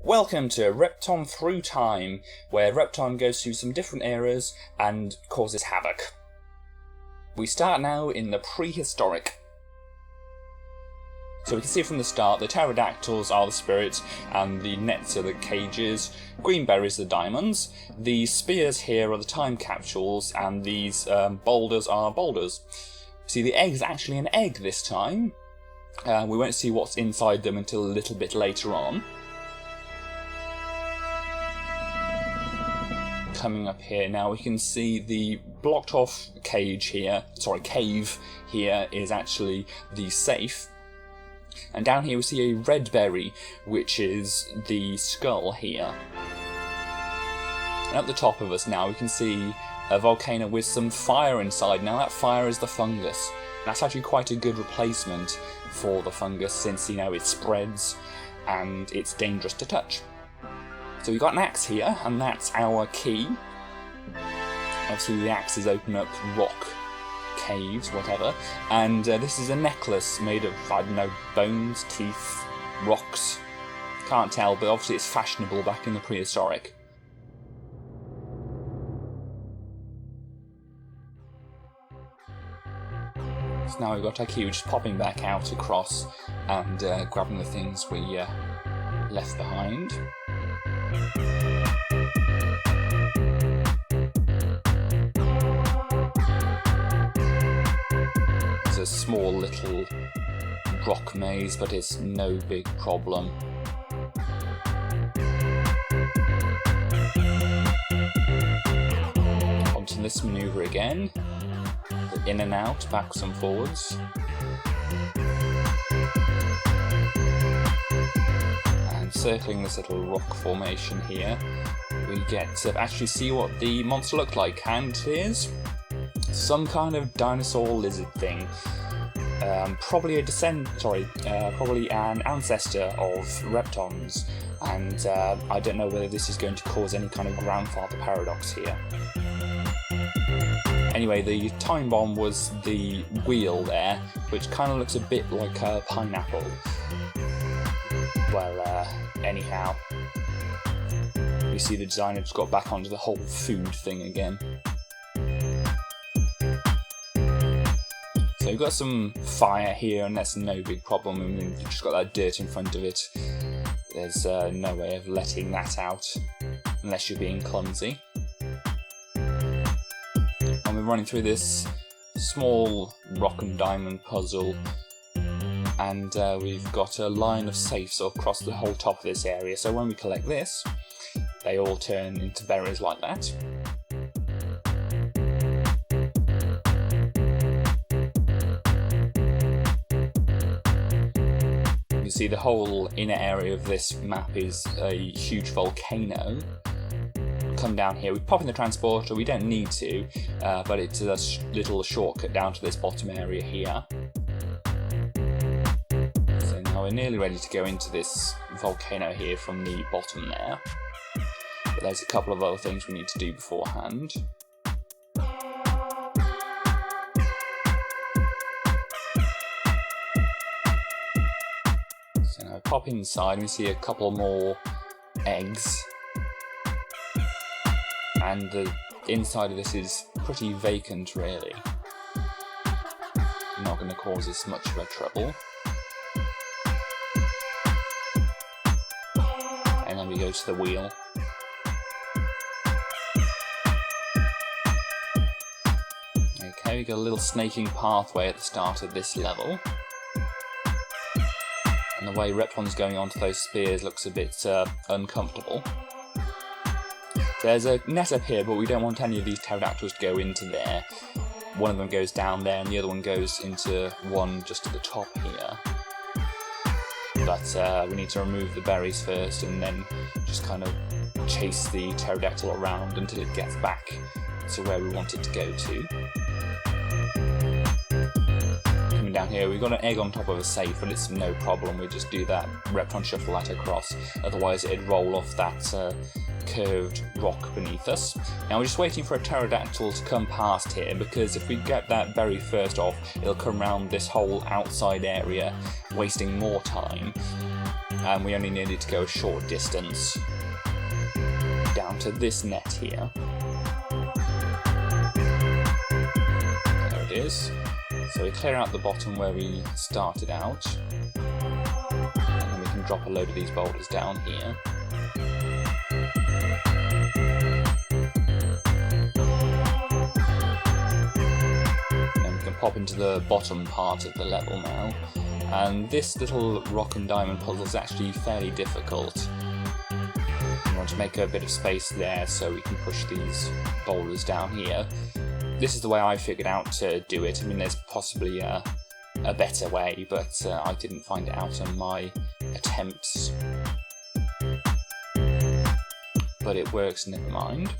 Welcome to Repton Thru time, where Repton goes through some different eras and causes havoc. We start now in the Prehistoric. So we can see from the start the pterodactyls are the spirits, and the nets are the cages, green berries are the diamonds, the spears here are the time capsules, and these boulders are boulders. See, the egg's actually an egg this time. We won't see what's inside them until a little bit later on. Coming up here now, we can see the blocked off cave here is actually the safe. And down here we see a red berry, which is the skull here. And at the top of us now we can see a volcano with some fire inside. Now that fire is the fungus. That's actually quite a good replacement for the fungus, since it spreads and it's dangerous to touch. So we've got an axe here, and that's our key. Obviously the axes open up rock caves, whatever, and this is a necklace made of, I don't know, bones, teeth, rocks. Can't tell, but obviously it's fashionable back in the Prehistoric. So now we've got our key, just popping back out across and grabbing the things we left behind. It's a small little rock maze, but it's no big problem. Onto this manoeuvre again. In and out, backs and forwards. Circling this little rock formation here, we get to actually see what the monster looked like, and it is some kind of dinosaur lizard thing. Probably an ancestor of Reptons, and I don't know whether this is going to cause any kind of grandfather paradox here. Anyway, the time bomb was the wheel there, which kind of looks a bit like a pineapple. Well, anyhow, we see the designer just got back onto the whole food thing again. So we've got some fire here, and that's no big problem. I mean, we've just got that dirt in front of it. There's no way of letting that out, unless you're being clumsy. And we're running through this small rock and diamond puzzle. And we've got a line of safes across the whole top of this area, so when we collect this, they all turn into berries like that. You see the whole inner area of this map is a huge volcano. Come down here, we pop in the transporter, we don't need to, but it's a little shortcut down to this bottom area here. We're nearly ready to go into this volcano here from the bottom there, but there's a couple of other things we need to do beforehand. So now we pop inside and we see a couple more eggs, and the inside of this is pretty vacant really. Not going to cause us much of a trouble. And then we go to the wheel. Okay, we got a little snaking pathway at the start of this level. And the way Repton's going onto those spears looks a bit uncomfortable. There's a net up here, but we don't want any of these pterodactyls to go into there. One of them goes down there, and the other one goes into one just at the top here. But we need to remove the berries first, and then just kind of chase the pterodactyl around until it gets back to where we want it to go to. Coming down here, we've got an egg on top of a safe, but it's no problem. We just do that, Repton shuffle that across, otherwise it'd roll off that curved rock beneath us. Now we're just waiting for a pterodactyl to come past here, because if we get that berry first off, it'll come around this whole outside area, wasting more time. and we only needed to go a short distance down to this net here. There it is. So we clear out the bottom where we started out, and then we can drop a load of these boulders down here. Pop into the bottom part of the level now, and this little rock and diamond puzzle is actually fairly difficult. We want to make a bit of space there so we can push these boulders down here. This is the way I figured out to do it. I mean, there's possibly a better way, but I didn't find it out on my attempts. But it works, never mind.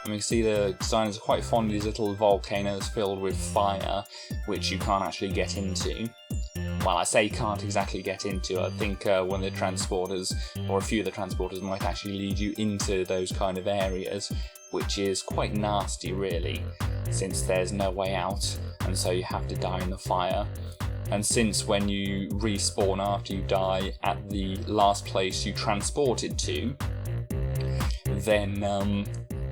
And we can see the designers are quite fond of these little volcanoes filled with fire, which you can't actually get into. Well, I say can't exactly get into. I think one of the transporters, or a few of the transporters, might actually lead you into those kind of areas, which is quite nasty really, since there's no way out, and so you have to die in the fire. And since when you respawn after you die at the last place you transported to, then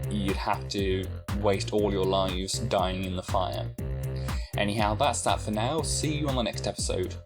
you'd have to waste all your lives dying in the fire. Anyhow, that's that for now. See you on the next episode.